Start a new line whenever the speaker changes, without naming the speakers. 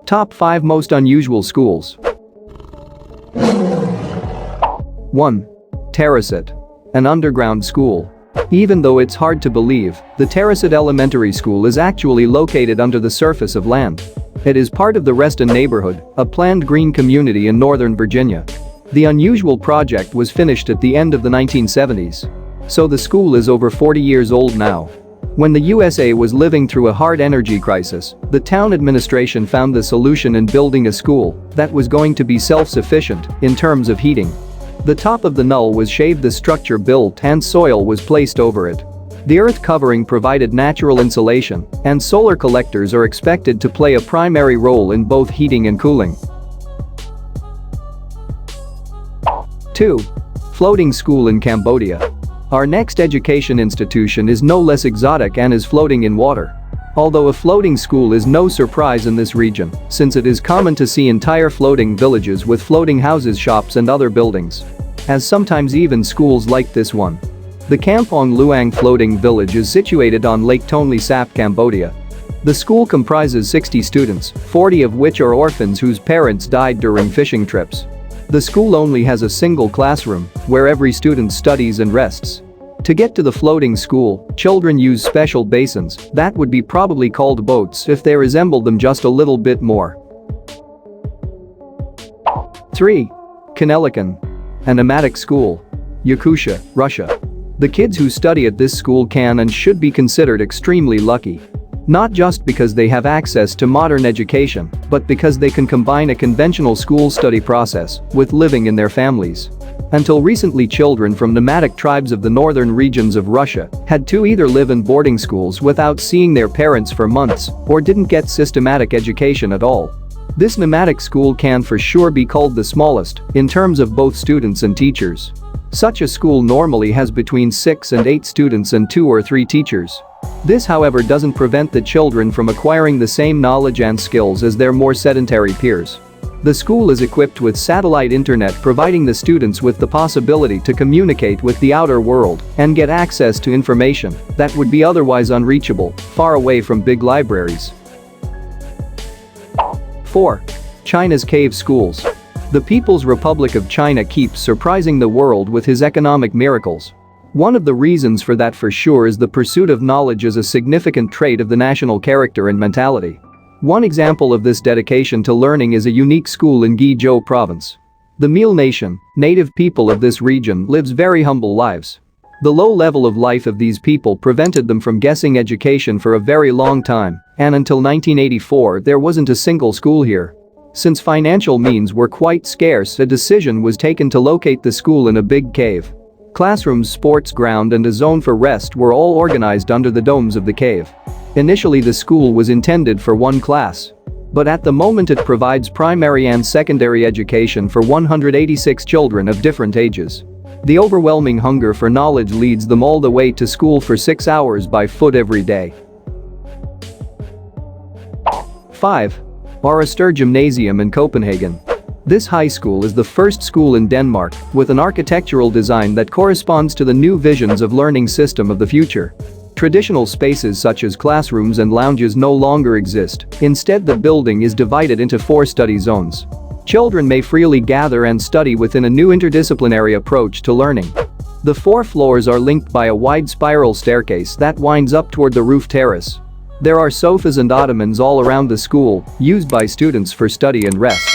Top 5 most unusual schools. 1. Tarasit. An underground school. Even though it's hard to believe, the Tarasit Elementary School is actually located under the surface of land. It is part of the Reston neighborhood, a planned green community in Northern Virginia. The unusual project was finished at the end of the 1970s. So the school is over 40 years old now. When the USA was living through a hard energy crisis, the town administration found the solution in building a school that was going to be self-sufficient in terms of heating. The top of the null was shaved, the structure built, and soil was placed over it. The earth covering provided natural insulation, and solar collectors are expected to play a primary role in both heating and cooling. 2. Floating school in Cambodia. Our next education institution is no less exotic and is floating in water. Although a floating school is no surprise in this region, since it is common to see entire floating villages with floating houses, shops and other buildings. As sometimes even schools like this one. The Kampong Luang Floating Village is situated on Lake Tonle Sap, Cambodia. The school comprises 60 students, 40 of which are orphans whose parents died during fishing trips. The school only has a single classroom, where every student studies and rests. To get to the floating school, children use special basins that would be probably called boats if they resemble them just a little bit more. 3. Kanelikan. A nomadic school. Yakutia, Russia. The kids who study at this school can and should be considered extremely lucky. Not just because they have access to modern education, but because they can combine a conventional school study process with living in their families. Until recently, children from nomadic tribes of the northern regions of Russia had to either live in boarding schools without seeing their parents for months or didn't get systematic education at all. This nomadic school can for sure be called the smallest in terms of both students and teachers. Such a school normally has between 6 and 8 students and 2 or 3 teachers. This, however, doesn't prevent the children from acquiring the same knowledge and skills as their more sedentary peers. The school is equipped with satellite internet, providing the students with the possibility to communicate with the outer world and get access to information that would be otherwise unreachable, far away from big libraries. 4. China's cave schools. The People's Republic of China keeps surprising the world with his economic miracles. One of the reasons for that for sure is the pursuit of knowledge as a significant trait of the national character and mentality. One example of this dedication to learning is a unique school in Guizhou province. The Miel Nation, native people of this region, lives very humble lives. The low level of life of these people prevented them from getting education for a very long time, and until 1984 there wasn't a single school here. Since financial means were quite scarce, a decision was taken to locate the school in a big cave. Classrooms, sports ground and a zone for rest were all organized under the domes of the cave. Initially the school was intended for 1 class. But at the moment it provides primary and secondary education for 186 children of different ages. The overwhelming hunger for knowledge leads them all the way to school for 6 hours by foot every day. 5. Arestor Gymnasium in Copenhagen. This high school is the first school in Denmark with an architectural design that corresponds to the new visions of learning system of the future. Traditional spaces such as classrooms and lounges no longer exist. Instead, the building is divided into 4 study zones. Children may freely gather and study within a new interdisciplinary approach to learning. The 4 floors are linked by a wide spiral staircase that winds up toward the roof terrace. There are sofas and ottomans all around the school, used by students for study and rest.